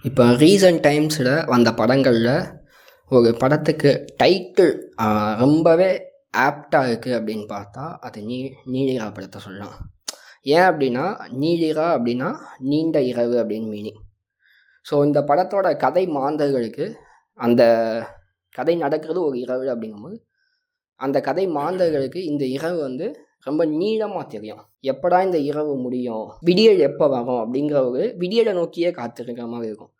இப்போ ரீசன்ட் டைம்ஸில் வந்த படங்களில் ஒரு படத்துக்கு டைட்டில் ரொம்பவே ஆப்டாக இருக்குது அப்படின்னு பார்த்தா அது நீலிரா படத்தை சொல்லலாம். ஏன் அப்படின்னா நீலிரா அப்படின்னா நீண்ட இரவு அப்படின்னு மீனிங். ஸோ இந்த படத்தோட கதை மாந்தர்களுக்கு அந்த கதை நடக்கிறது ஒரு இரவு அப்படிங்கும்போது அந்த கதை மாந்தர்களுக்கு இந்த இரவு வந்து ரொம்ப நீளமாக தெரியும். எப்படா இந்த இரவு முடியும், விடியல் எப்போ வரும் அப்படிங்கிற ஒரு விடியலை நோக்கியே காத்திருக்கிற மாதிரி இருக்கும்.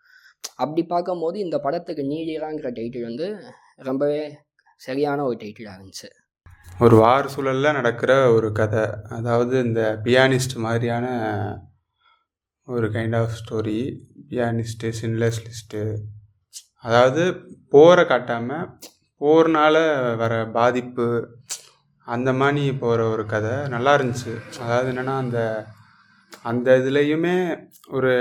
அப்படி பார்க்கும்போது இந்த படத்துக்கு நீலிராங்கிற டைட்டில் வந்து ரொம்பவே சரியான ஒரு டைட்டிலாக இருந்துச்சு. ஒரு வார சூழலில் நடக்கிற ஒரு கதை, அதாவது இந்த பியானிஸ்ட் மாதிரியான ஒரு kind of story. Pianist, Schindler's list, அதாவது போரை காட்டாமல் போர்னால் வர பாதிப்பு அந்த மாதிரி போகிற ஒரு கதை நல்லா இருந்துச்சு. அதாவது என்னென்னா அந்த இதுலேயுமே ஒரு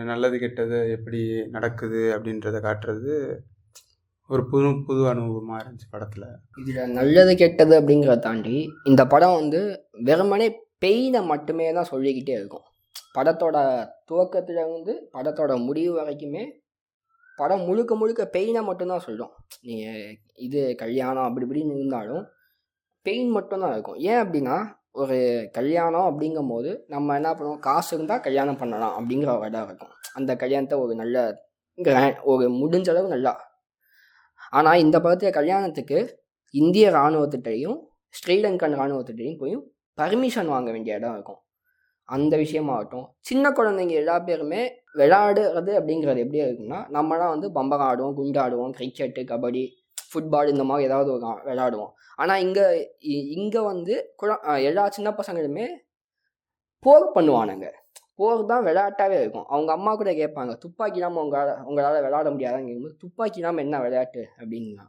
நல்லது கெட்டது எப்படி நடக்குது அப்படின்றத காட்டுறது ஒரு புது அனுபவமாக இருந்துச்சு படத்தில். இதில் நல்லது கெட்டது அப்படிங்கிறத தாண்டி இந்த படம் வந்து வெறுமனே பெயினை மட்டுமே தான் சொல்லிக்கிட்டே இருக்கும். படத்தோட துவக்கத்தில் வந்து படத்தோட முடிவு வரைக்குமே படம் முழுக்க முழுக்க பெயினை மட்டும்தான் சொல்லும். நீங்கள் இது கல்யாணம் அப்படி இப்படின்னு இருந்தாலும் பெயின் மட்டும்தான் இருக்கும். ஏன் அப்படின்னா ஒரு கல்யாணம் அப்படிங்கும் போது நம்ம என்ன பண்ணுவோம், காசு இருந்தால் கல்யாணம் பண்ணலாம் அப்படிங்கிற ஒரு இடம் இருக்கும். அந்த கல்யாணத்தை ஒரு நல்ல ஒரு முடிஞ்ச அளவு நல்லா. ஆனால் இந்த படத்தில் கல்யாணத்துக்கு இந்திய இராணுவத்திட்டையும் ஸ்ரீலங்கன் இராணுவத்திட்டையும் போய் பர்மிஷன் வாங்க வேண்டிய இடம் இருக்கும். அந்த விஷயமாகட்டும், சின்ன குழந்தைங்க எல்லா பேருமே விளையாடுறது அப்படிங்கிறது எப்படி இருக்குன்னா, நம்மளாம் வந்து பம்பரம் ஆடுவோம், குண்டாடுவோம், கிரிக்கெட்டு, கபடி, ஃபுட்பால் இந்த மாதிரி ஏதாவது ஒரு விளையாடுவோம். ஆனால் இங்கே வந்து எல்லா சின்ன பசங்களுமே போர் பண்ணுவானுங்க. போர் தான் விளையாட்டாகவே இருக்கும். அவங்க அம்மா கூட கேட்பாங்க, துப்பாக்கி இல்லாமல் உங்களால் விளையாட முடியாதான்னு கேட்கும்போது, துப்பாக்கி இல்லாமல் என்ன விளையாட்டு அப்படின்னா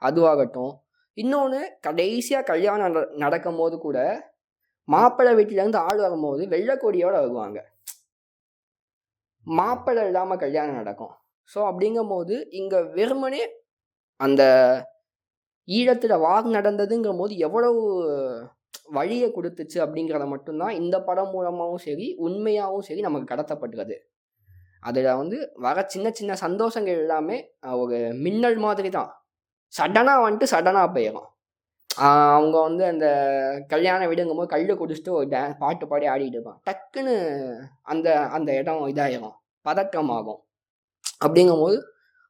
அதுவாகட்டும். இன்னொன்று, கடைசியாக கல்யாணம் நடக்கும் போது கூட மாப்பிள்ளை வீட்டிலேருந்து ஆள் வரும்போது வெள்ளைக்கொடியோடு வருவாங்க. மாப்பிள்ளை இல்லாமல் கல்யாணம் நடக்கும். ஸோ அப்படிங்கும் போது இங்கே வெறுமனே அந்த ஈழத்தில் வார் நடந்ததுங்கும் போது எவ்வளவு வழியை கொடுத்துச்சு அப்படிங்கிறத மட்டும்தான் இந்த படம் மூலமாகவும் சரி உண்மையாகவும் சரி நமக்கு கடத்தப்பட்டுறது. அதில் வந்து வர சின்ன சின்ன சந்தோஷங்கள் எல்லாமே ஒரு மின்னல் மாதிரி தான். சடனாக வந்துட்டு சடனாக போயிடும். அவங்க வந்து அந்த கல்யாணம் விடுங்கும்போது கல் குடிச்சிட்டு ஒரு பாட்டு பாடி ஆடிட்டு இருப்பான். டக்குன்னு அந்த அந்த இடம் இதாகிடும், பதற்றமாகும். அப்படிங்கும்போது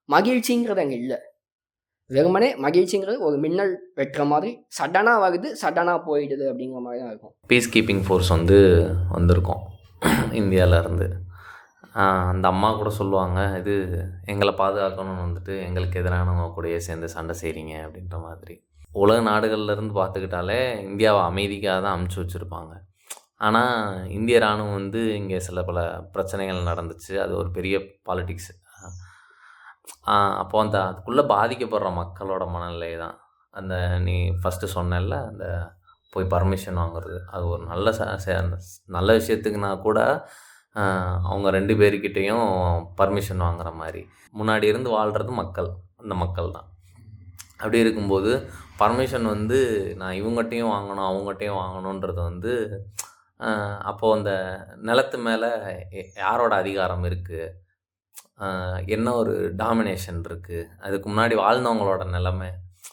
மகிழ்ச்சிங்கிறது அங்கே இல்லை. வெறுமனே மகிழ்ச்சிங்கிறது ஒரு மின்னல் வெட்டுற மாதிரி சடனாக வருது, சடனாக போயிடுது அப்படிங்கிற மாதிரி தான் இருக்கும். பீஸ் கீப்பிங் ஃபோர்ஸ் வந்திருக்கோம் இந்தியாவிலேருந்து. அந்த அம்மா கூட சொல்லுவாங்க, இது எங்களை பாதுகாக்கணும்னு வந்துட்டு எங்களுக்கு எதிரானவங்க கூடயே சேர்ந்து சண்டை செய்கிறீங்க அப்படின்ற மாதிரி. உலக நாடுகள்லேருந்து பார்த்துக்கிட்டாலே இந்தியாவை அமைதிக்காக தான் அமுச்சு வச்சுருப்பாங்க. ஆனால் இந்திய இராணுவம் இங்கே சில பல பிரச்சனைகள் நடந்துச்சு. அது ஒரு பெரிய பாலிட்டிக்ஸ். அப்போது அதுக்குள்ளே பாதிக்கப்படுற மக்களோட மனநிலை தான் அந்த நீ ஃபஸ்ட்டு சொன்னல, அந்த போய் பர்மிஷன் வாங்குறது. அது ஒரு நல்ல விஷயத்துக்குனா கூட அவங்க 2 பேர்கிட்டையும் பர்மிஷன் வாங்குற மாதிரி. முன்னாடி இருந்து வாழ்கிறது அந்த மக்கள் தான். அப்படி இருக்கும்போது பர்மிஷன் நான் இவங்ககிட்டையும் வாங்கணும் அவங்ககிட்டையும் வாங்கணுன்றது அப்போது அந்த நிலத்து மேலே யாரோட அதிகாரம் இருக்குது, என்ன ஒரு டாமினேஷன் இருக்குது, அதுக்கு முன்னாடி வாழ்ந்தவங்களோட நிலைமை,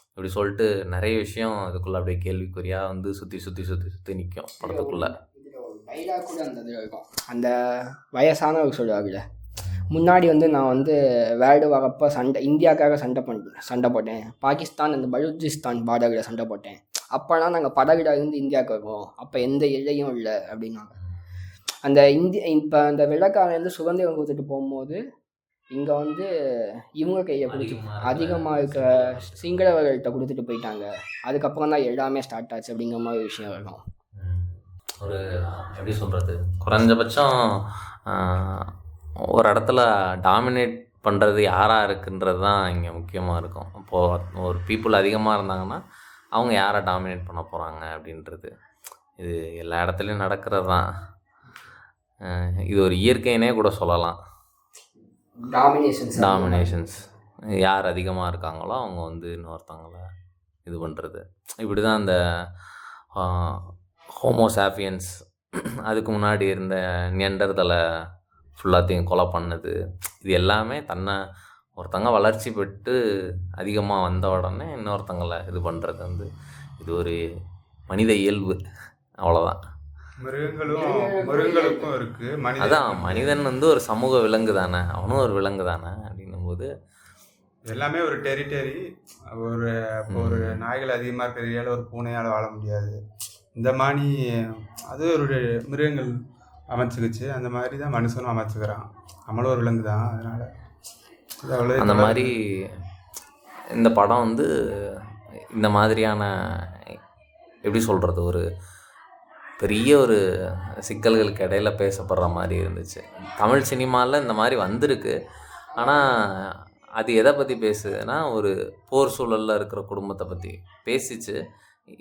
இப்படி சொல்லிட்டு நிறைய விஷயம் அதுக்குள்ளே அப்படியே கேள்விக்குறியாக சுற்றி நிற்கும் படத்துக்குள்ளே. டைலாக் கூட அந்த இதில் இருக்கும். அந்த வயசானவர் சொல்லுவாங்கல்ல, முன்னாடி நான் வேர்ல்டு வரப்போ இந்தியாவுக்காக சண்டை போட்டேன், பாகிஸ்தான் அந்த பலூச்சிஸ்தான் பார்டரில் சண்டை போட்டேன், அப்போலாம் நாங்கள் படகுல இருந்து இந்தியாவுக்கு வருவோம், அப்போ எந்த எல்லையும் இல்லை அப்படின்னாங்க. அந்த இப்போ அந்த வெள்ளக்காரன் சுதந்திரம் கொடுத்துட்டு போகும்போது இங்கே இவங்க கையை கொடுத்து அதிகமாக இருக்கிற சிங்களவர்கள்ட்ட கொடுத்துட்டு போயிட்டாங்க. அதுக்கப்புறம் தான் எல்லாமே ஸ்டார்ட் ஆச்சு அப்படிங்கிற மாதிரி விஷயம் இருக்கும். ஒரு எப்படி சொல்கிறது, குறைஞ்சபட்சம் ஒரு இடத்துல டாமினேட் பண்ணுறது யாராக இருக்குன்றது தான் இங்கே முக்கியமாக இருக்கும். அப்போது ஒரு பீப்புள் அதிகமாக இருந்தாங்கன்னா அவங்க யாரை டாமினேட் பண்ண போகிறாங்க அப்படின்றது இது எல்லா இடத்துலையும் நடக்கிறது தான். இது ஒரு இயற்கையினே கூட சொல்லலாம். டாமினேஷன்ஸ் யார் அதிகமாக இருக்காங்களோ அவங்க இன்னொருத்தவங்கள இது பண்ணுறது. இப்படி தான் அந்த ஹோமோசாபியன்ஸ், அதுக்கு முன்னாடி இருந்த நியண்டர்தலை ஃபுல்லாத்தையும் கொலை பண்ணது, இது எல்லாமே ஒருத்தங்க வளர்ச்சி பெற்று அதிகமாக வந்த உடனே இன்னொருத்தங்களை இது பண்ணுறது வந்து இது ஒரு மனித இயல்பு, அவ்வளோதான். மிருகங்களுக்கும் இருக்கு. அதான் மனிதன் வந்து ஒரு சமூக விலங்கு தானே, அவனும் ஒரு விலங்கு தானே அப்படின்னும் போது எல்லாமே ஒரு டெரிட்டரி. ஒரு நாய்கள் அதிகமாக இருக்கிற ஏரியாவில் ஒரு பூனையால் வாழ முடியாது. இந்த மாதிரி அது ஒரு மிருகங்கள் அமைச்சுக்கிச்சு, அந்த மாதிரி தான் மனுஷனும் அமைச்சுக்கிறான். நம்மளும் ஒரு விலங்கு தான். அதனால் அந்த மாதிரி இந்த படம் வந்து இந்த மாதிரியான எப்படி சொல்கிறது, ஒரு பெரிய ஒரு சிக்கல்களுக்கு இடையில பேசப்படுற மாதிரி இருந்துச்சு. தமிழ் சினிமாவில் இந்த மாதிரி வந்திருக்கு. ஆனால் அது எதை பற்றி பேசுதுன்னா, ஒரு போர் சூழலில் இருக்கிற குடும்பத்தை பற்றி பேசிச்சு.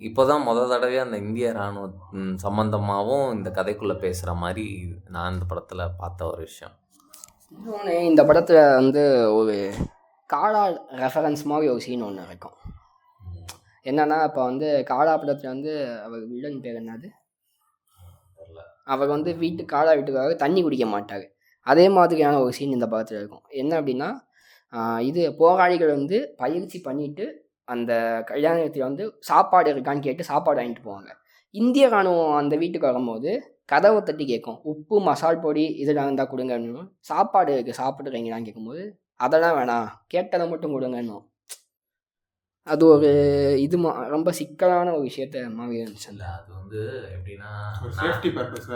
இப்போ தான் தடவையாக அந்த இந்திய இராணுவ சம்மந்தமாகவும் இந்த கதைக்குள்ளே பேசுகிற மாதிரி நான் இந்த படத்தில் பார்த்த ஒரு விஷயம். இன்னொன்று, இந்த படத்தில் வந்து ஒரு காடா ரெஃபரன்ஸ் மாதிரி ஒரு சீன் ஒன்று இருக்கும். என்னன்னா, இப்போ வந்து காடா படத்தில் வந்து அவர் வில்லன் பேர் என்னது, அவர் வந்து காடா வீட்டுக்காக தண்ணி குடிக்க மாட்டார். அதே மாதிரியான ஒரு சீன் இந்த படத்தில் இருக்கும். என்ன அப்படின்னா, இது போராளிகள் வந்து பயிற்சி பண்ணிட்டு அந்த கல்யாணத்தில் வந்து சாப்பாடு இருக்கான்னு கேட்டு சாப்பாடு வாங்கிட்டு போவாங்க. இந்திய ராணுவம் அந்த வீட்டுக்கு வரும்போது கதவை தட்டி கேட்கும், உப்பு மசால் பொடி இதெல்லாம் இருந்தால் கொடுங்க அப்படின்னு. சாப்பாடு இருக்குது சாப்பிட்றீங்களான்னு கேட்கும்போது அதெல்லாம் வேணாம், கேட்டதை மட்டும் கொடுங்கன்னு. அது ஒரு இது ரொம்ப சிக்கலான ஒரு விஷயத்த மாதிரி இருந்துச்சு. அது வந்து எப்படின்னா சேஃப்டி பர்பஸ்,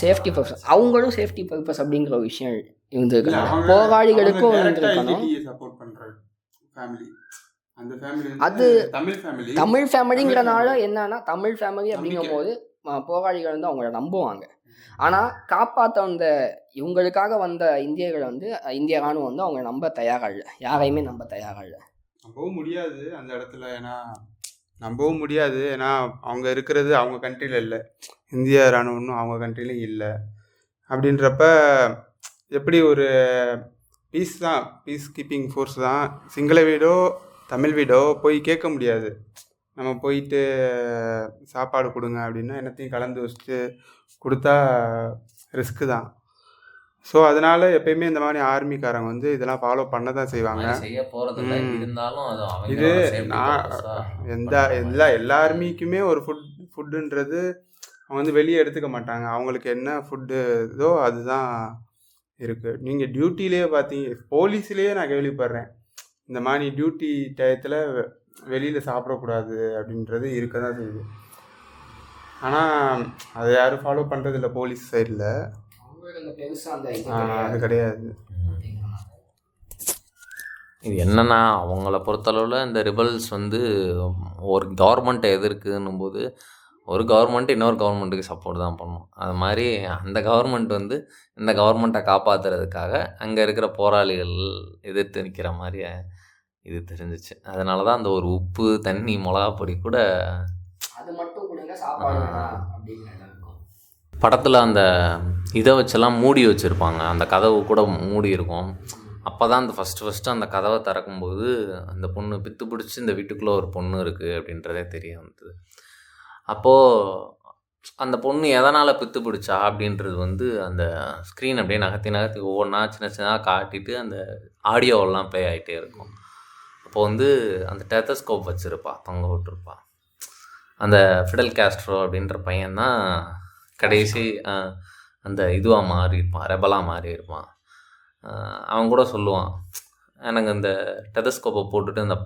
சேஃப்டி பர்பஸ், அவங்களும் சேஃப்டி பர்பஸ் அப்படிங்கிற ஒரு விஷயம் இருந்திருக்காங்க. போராளிகளுக்கும் இருந்திருக்கணும். அது தமிழ் ஃபேமிலிங்கிறனால என்னன்னா, தமிழ் ஃபேமிலி அப்படிங்கும் போது போராளிகள் வந்து அவங்கள நம்புவாங்க. ஆனால் காப்பாற்ற வந்த இவங்களுக்காக வந்த இந்தியர்கள் வந்து இந்திய ராணுவம் வந்து அவங்க நம்ப தயாராக இல்லை, யாரையுமே நம்ப தயாராக இல்லை. நம்பவும் முடியாது அந்த இடத்துல. நம்பவும் முடியாது, ஏன்னா அவங்க இருக்கிறது அவங்க கண்ட்ரியில் இல்லை, இந்திய இராணுவம்னு அவங்க கண்ட்ரிலையும் இல்லை. அப்படின்றப்ப எப்படி ஒரு பீஸ் கீப்பிங் ஃபோர்ஸ் தான், சிங்கள வீடோ தமிழ் வீடோ போய் கேட்க முடியாது. நம்ம போயிட்டு சாப்பாடு கொடுங்க அப்படின்னா என்னத்தையும் கலந்து வச்சுட்டு கொடுத்தா ரிஸ்க்கு தான். ஸோ அதனால் எப்பயுமே இந்த மாதிரி ஆர்மிக்காரங்க வந்து இதெல்லாம் ஃபாலோ பண்ண தான் செய்வாங்க. இது எல்லா ஆர்மிக்குமே ஒரு ஃபுட்டுன்றது அவங்க வந்து வெளியே எடுத்துக்க மாட்டாங்க. அவங்களுக்கு என்ன ஃபுட்டு இதோ அதுதான் இருக்குது. நீங்கள் டியூட்டிலே பார்த்தீங்க, போலீஸ்லேயே நான் கேள்விப்படுறேன் இந்த மாதிரி டியூட்டி டயத்தில் வெளியில் சாப்பிடக்கூடாது அப்படின்றது இருக்க தான் செய்யுது. ஆனால் அதை யாரும் ஃபாலோ பண்ணுறதில்ல போலீஸ் சைடில், அது கிடையாது. இது என்னன்னா, அவங்கள பொறுத்தளவில் இந்த ரிபல்ஸ் வந்து ஒரு கவர்மெண்ட்டை எதிர்க்குன்னும் போது ஒரு கவர்மெண்ட் இன்னொரு கவர்மெண்ட்டுக்கு சப்போர்ட் தான் பண்ணும். அது மாதிரி அந்த கவர்மெண்ட் வந்து இந்த கவர்மெண்ட்டை காப்பாற்றுறதுக்காக அங்கே இருக்கிற போராளிகள் எதிர்த்து நிற்கிற மாதிரி இது தெரிஞ்சிச்சு. அதனால தான் அந்த ஒரு உப்பு தண்ணி மிளகாப்பொடி கூட அது மட்டும் கொடுங்க, சாப்பாடு படத்தில் அந்த இதை வச்செல்லாம் மூடி வச்சுருப்பாங்க, அந்த கதவு கூட மூடி இருக்கும். அப்போ தான் அந்த ஃபஸ்ட்டு அந்த கதவை திறக்கும்போது அந்த பொண்ணு பித்து பிடிச்சி இந்த வீட்டுக்குள்ளே ஒரு பொண்ணு இருக்குது அப்படின்றதே தெரிய வந்தது. அப்போது அந்த பொண்ணு எதனால் பித்து பிடிச்சா அப்படின்றது வந்து அந்த ஸ்க்ரீன் அப்படியே நகர்த்தி ஒவ்வொன்றா சின்னதாக காட்டிட்டு அந்த ஆடியோவெல்லாம் ப்ளே ஆகிட்டே இருக்கும். அப்போது வந்து அந்த டெத்தஸ்கோப் வச்சுருப்பா, தொங்க விட்டுருப்பா. அந்த ஃபிடல் காஸ்ட்ரோ அப்படின்ற பையன்தான் கடைசி அந்த இதுவாக மாறி இருப்பான், ரெபலாக மாறி இருப்பான். அவன் கூட சொல்லுவான், எனக்கு இந்த டெதஸ்கோப்பை போட்டுட்டு அந்த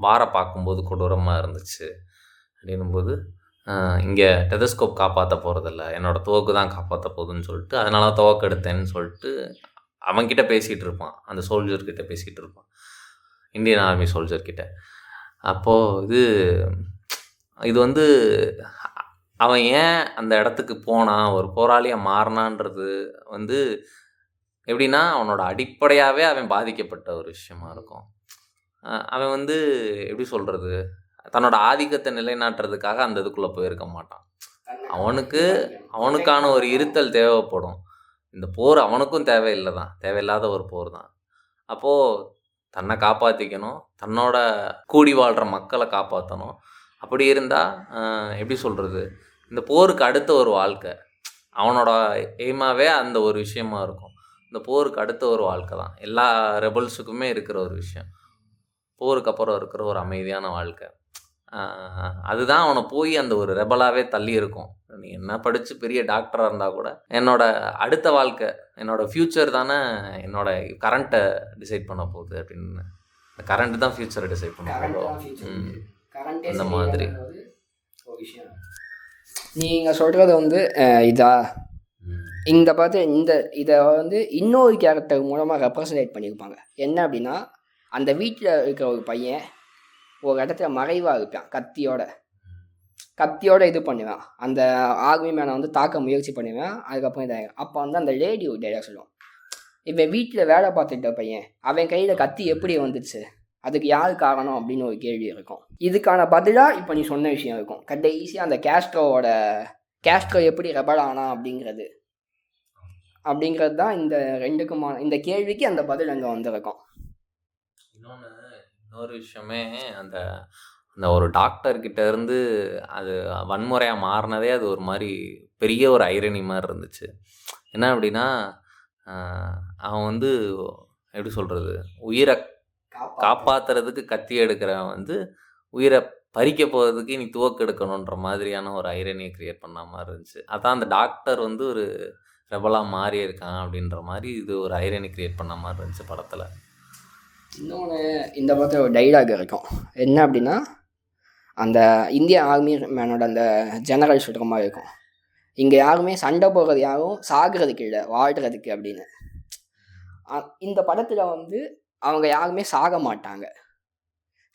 வாரை பார்க்கும்போது கொடூரமாக இருந்துச்சு அப்படின்னும்போது, இங்கே டெதஸ்கோப் காப்பாற்ற போகிறதில்ல, என்னோடய துவக்கு தான் காப்பாற்ற போகுதுன்னு சொல்லிட்டு அதனால துவக்கு எடுத்தேன்னு சொல்லிட்டு அவன்கிட்ட பேசிகிட்டு இருப்பான், அந்த சோல்ஜர்கிட்ட பேசிகிட்டு இருப்பான், இந்தியன் ஆர்மி சோல்ஜர்கிட்ட. அப்போது இது வந்து அவன் ஏன் அந்த இடத்துக்கு போனான், ஒரு போராளியாக மாறினான்றது வந்து எப்படின்னா, அவனோட அடிப்படையாகவே அவன் பாதிக்கப்பட்ட ஒரு விஷயமா இருக்கும். அவன் வந்து எப்படி சொல்கிறது, தன்னோட ஆதிக்கத்தை நிலைநாட்டுறதுக்காக அந்த இதுக்குள்ளே போயிருக்க மாட்டான். அவனுக்கான ஒரு இருத்தல் தேவைப்படும். இந்த போர் அவனுக்கும் தேவையில்லை தான், தேவையில்லாத ஒரு போர் தான். அப்போது தன்னை காப்பாற்றிக்கணும், தன்னோட கூடி வாழ்கிற மக்களை காப்பாற்றணும். அப்படி இருந்தால் எப்படி சொல்கிறது, இந்த போருக்கு அடுத்த ஒரு வாழ்க்கை அவனோட எய்மாவே அந்த ஒரு விஷயமா இருக்கும். இந்த போருக்கு அடுத்த ஒரு வாழ்க்கை தான் எல்லா ரெபல்ஸுக்குமே இருக்கிற ஒரு விஷயம். போருக்கு அப்புறம் இருக்கிற ஒரு அமைதியான வாழ்க்கை. அதுதான் அவனை போய் அந்த ஒரு ரெபலாகவே தள்ளி இருக்கும். நீ என்ன படித்து பெரிய டாக்டராக இருந்தால் கூட என்னோட அடுத்த வாழ்க்கை, என்னோட ஃப்யூச்சர் தானே என்னோட கரண்ட்டை டிசைட் பண்ண போகுது அப்படின்னு. கரண்ட் தான் ஃப்யூச்சரை டிசைட் பண்ண போகும். அந்த மாதிரி ஒரு விஷயம் நீங்கள் சொல்கிறது வந்து இதா இந்த பார்த்து இதை வந்து இன்னொரு கேரக்டர் மூலமாக ரெப்ரசன்டேட் பண்ணியிருப்பாங்க. என்ன அப்படின்னா, அந்த வீட்டில் இருக்கிற ஒரு பையன் ஒரு இடத்துல மறைவாக இருப்பான், கத்தியோட இது பண்ணுவான். அந்த ஆர்மி மேனை வந்து தாக்க முயற்சி பண்ணுவேன். அதுக்கப்புறம் இதாகும். அப்போ வந்து அந்த லேடி ஒரு டைலாக் சொல்லுவான், இவன் வீட்டில் வேலை பார்த்துட்ட பையன், அவன் கையில் கத்தி எப்படி வந்துச்சு, அதுக்கு யார் காரணம் அப்படின்னு ஒரு கேள்வி இருக்கும். இதுக்கான பதிலாக இப்போ நீ சொன்ன விஷயம் இருக்கும். கடைசியாக அந்த கேஸ்ட்ரோ எப்படி ரெபல் ஆனா அப்படிங்கிறது தான் இந்த ரெண்டுக்குமான இந்த கேள்விக்கு அந்த பதில் அங்கே வந்திருக்கும். இன்னொரு விஷயமே அந்த அந்த ஒரு டாக்டர்கிட்ட இருந்து அது வன்முறையாக மாறினதே அது ஒரு மாதிரி பெரிய ஒரு ஐரணி மாதிரி இருந்துச்சு. என்ன அப்படின்னா, அவன் வந்து எப்படி சொல்கிறது, உயிரை காப்பாற்றுறதுக்கு கத்தி எடுக்கிறவன் வந்து உயிரை பறிக்க போகிறதுக்கு நீ துவக்கு எடுக்கணுன்ற மாதிரியான ஒரு ஐரணியை க்ரியேட் பண்ண மாதிரி இருந்துச்சு. அதான் அந்த டாக்டர் வந்து ஒரு ரெபலாக மாறி இருக்கான் அப்படின்ற மாதிரி இது ஒரு ஐரனி க்ரியேட் பண்ண மாதிரி இருந்துச்சு படத்தில். இன்னொன்று இந்த படத்தில் ஒரு டைலாக் இருக்கும். என்ன அப்படின்னா, அந்த இந்திய ஆர்மி மேனோட அந்த ஜெனரல் சொல்கிற மாதிரி இருக்கும், இங்கே யாருமே சண்டை போடுறது யாரும் சாகிறதுக்கு இல்லை, வாழ்கிறதுக்கு அப்படின்னு. இந்த படத்தில் வந்து அவங்க யாருமே சாக மாட்டாங்க.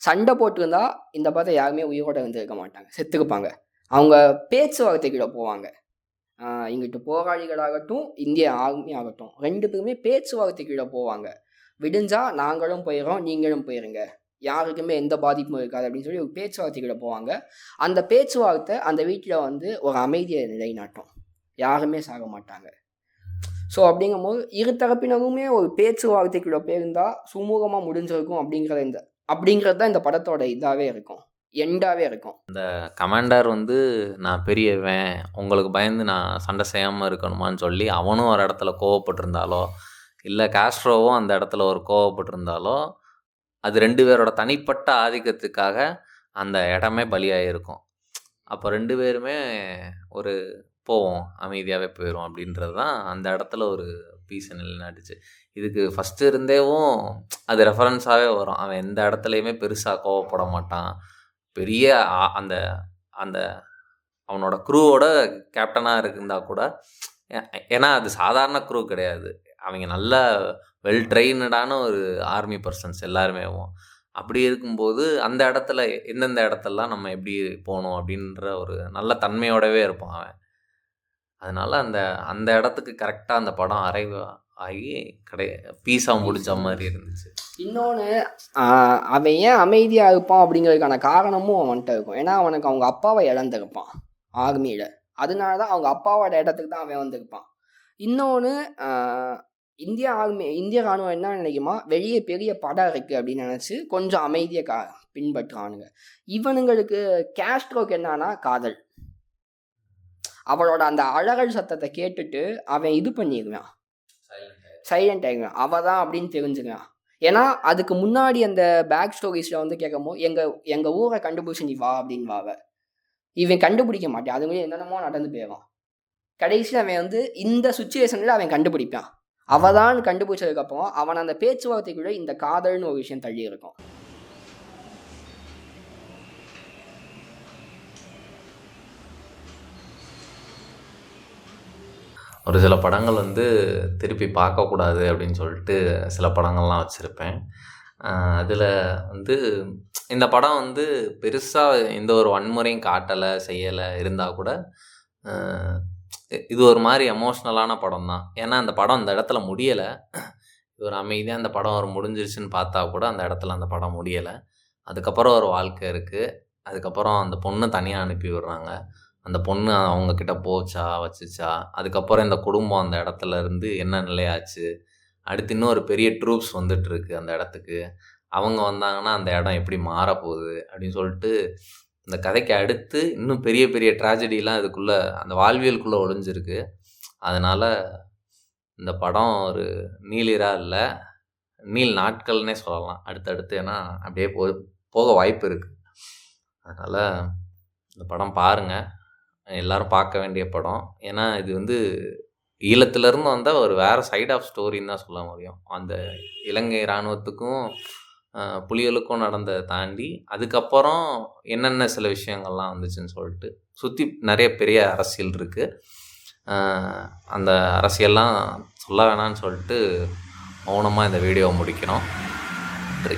சண்டை போட்டிருந்தா இந்த படத்தை யாருமே உயிரோட இருந்திருக்க மாட்டாங்க, செத்துருப்பாங்க. அவங்க பேச்சுவார்த்தைக்குள்ள போவாங்க. இங்கிட்டு போராளிகளாகட்டும் இந்திய ஆர்மி ஆகட்டும் ரெண்டு பேருமே பேச்சுவார்த்தைக்குள்ள போவாங்க. விடிஞ்சா நாங்களும் போயிடுறோம், நீங்களும் போயிருங்க, யாருக்குமே எந்த பாதிப்பும் இருக்காது அப்படின்னு சொல்லி ஒரு பேச்சுவார்த்தைக்குள்ள போவாங்க. அந்த பேச்சுவார்த்தை அந்த வீட்டில் வந்து ஒரு அமைதியை நிலைநாட்டும், யாருமே சாக மாட்டாங்க. ஸோ அப்படிங்கும்போது இரு தரப்பினருமே ஒரு பேச்சுவார்த்தைக்குள்ள போயிருந்தால் சுமூகமாக முடிஞ்சிருக்கும் அப்படிங்கிறது தான் இந்த படத்தோட இதாகவே இருக்கும், எண்டாகவே இருக்கும். இந்த கமாண்டர் வந்து நான் பெரியவன், உங்களுக்கு பயந்து நான் சண்டை செய்யாமல் இருக்கணுமான்னு சொல்லி அவனும் ஒரு இடத்துல கோவப்பட்டிருந்தாலோ, இல்லை காஸ்ட்ரோவும் அந்த இடத்துல ஒரு கோவப்பட்டிருந்தாலோ, அது ரெண்டு பேரோட தனிப்பட்ட ஆதிக்கத்துக்காக அந்த இடமே பலியாகிருக்கும். அப்போ ரெண்டு பேருமே ஒரு போவோம், அமைதியாகவே போயிடும் அப்படின்றது தான் அந்த இடத்துல ஒரு பீஸை நிலைநாட்டுச்சு. இதுக்கு ஃபஸ்ட்டு இருந்தேவும் அது ரெஃபரன்ஸாகவே வரும். அவன் எந்த இடத்துலையுமே பெருசாக கோவப்பட மாட்டான். பெரிய அந்த அந்த அவனோட க்ரூவோட கேப்டனாக இருந்தா கூட, ஏன்னா அது சாதாரண க்ரூ கிடையாது, அவங்க நல்ல வெல் ட்ரெயினடான ஒரு ஆர்மி பர்சன்ஸ் எல்லாருமே. அப்படி இருக்கும்போது அந்த இடத்துல எந்தெந்த இடத்துலலாம் நம்ம எப்படி போகணும் அப்படின்ற ஒரு நல்ல தன்மையோடவே இருப்பான் அவன். அதனால அந்த அந்த இடத்துக்கு கரெக்டாக அந்த படம் அரைவ் ஆகி பீஸாக முடிஞ்ச மாதிரி இருந்துச்சு. இன்னொன்று, அவன் ஏன் அமைதியாக இருப்பான் அப்படிங்கிறதுக்கான காரணமும் அவன்கிட்ட இருக்கும். ஏன்னா அவனுக்கு அவங்க அப்பாவை இழந்திருப்பான் ஆர்மியில், அதனால தான் அவங்க அப்பாவோட இடத்துக்கு தான் அவன் வந்திருப்பான். இன்னொன்று, இந்திய ராணுவம் என்ன நினைக்குமா, வெளியே பெரிய படம் இருக்குது அப்படின்னு நினச்சி கொஞ்சம் அமைதியை பின்பற்றுறானுங்க. இவனுங்களுக்கு கேஸ்ட்ரோக்கு என்னன்னா காதல். அவளோட அந்த அழகல் சத்தத்தை கேட்டுட்டு அவன் இது பண்ணிடுவான், சைலண்ட் ஆகிடுவான், அவள் தான் அப்படின்னு தெரிஞ்சுக்கிறான். ஏன்னா அதுக்கு முன்னாடி அந்த பேக் ஸ்டோரிஸில் வந்து கேட்கும்போது எங்கள் ஊரை கண்டுபிடிச்சி நீ வா அப்படின்னு வாவ, இவன் கண்டுபிடிக்க மாட்டான், அது மாதிரி என்னென்னமோ நடந்து போயிடும். கடைசியில் அவன் வந்து இந்த சுச்சுவேஷனில் அவன் கண்டுபிடிப்பான். அவள் தான் கண்டுபிடிச்சதுக்கப்புறம் அவன் அந்த பேச்சுவார்த்தைக்குள்ளே இந்த காதல்னு ஒரு விஷயம் தள்ளி இருக்கும். ஒரு சில படங்கள் வந்து திருப்பி பார்க்கக்கூடாது அப்படின்னு சொல்லிட்டு சில படங்கள்லாம் வச்சுருப்பேன். அதில் வந்து இந்த படம் வந்து பெருசாக எந்த ஒரு வன்முறையும் காட்டலை செய்யலை இருந்தால் கூட இது ஒரு மாதிரி எமோஷ்னலான படம் தான். ஏன்னா அந்த படம் அந்த இடத்துல முடியலை, இது ஒரு அமைதியாக அந்த படம் ஒரு முடிஞ்சிருச்சுன்னு பார்த்தா கூட அந்த இடத்துல அந்த படம் முடியலை. அதுக்கப்புறம் ஒரு வாழ்க்கை இருக்குது, அதுக்கப்புறம் அந்த பொண்ணு தனியாக அனுப்பி விடுறாங்க, அந்த பொண்ணு அவங்கக்கிட்ட போச்சா வச்சுச்சா, அதுக்கப்புறம் இந்த குடும்பம் அந்த இடத்துல இருந்து என்ன நிலையாச்சு, அடுத்து இன்னும் ஒரு பெரிய ட்ரூப்ஸ் வந்துட்டுருக்கு அந்த இடத்துக்கு, அவங்க வந்தாங்கன்னா அந்த இடம் எப்படி மாறப்போகுது அப்படின்னு சொல்லிட்டு இந்த கதைக்கு அடுத்து இன்னும் பெரிய பெரிய ட்ராஜடிலாம் இதுக்குள்ளே அந்த வாழ்வியலுக்குள்ளே ஒளிஞ்சிருக்கு. அதனால் இந்த படம் ஒரு நீளிரா இல்லை, நீள் நாட்கள்னே சொல்லலாம் அடுத்தடுத்து. ஏன்னா அப்படியே போக வாய்ப்பு இருக்குது. அதனால் இந்த படம் பாருங்கள், எல்லோரும் பார்க்க வேண்டிய படம். ஏன்னா இது வந்து ஈழத்துலேருந்து வந்த ஒரு வேறு சைட் ஆஃப் ஸ்டோரின்னு தான் சொல்ல முடியும். அந்த இலங்கை இராணுவத்துக்கும் புலிகளுக்கும் நடந்ததை தாண்டி அதுக்கப்புறம் என்னென்ன சில விஷயங்கள்லாம் வந்துச்சுன்னு சொல்லிட்டு சுற்றி நிறைய பெரிய அரசியல் இருக்குது. அந்த அரசியல்லாம் சொல்ல வேணான்னு சொல்லிட்டு மௌனமாக இந்த வீடியோவை முடிக்கிறோம். நன்றி.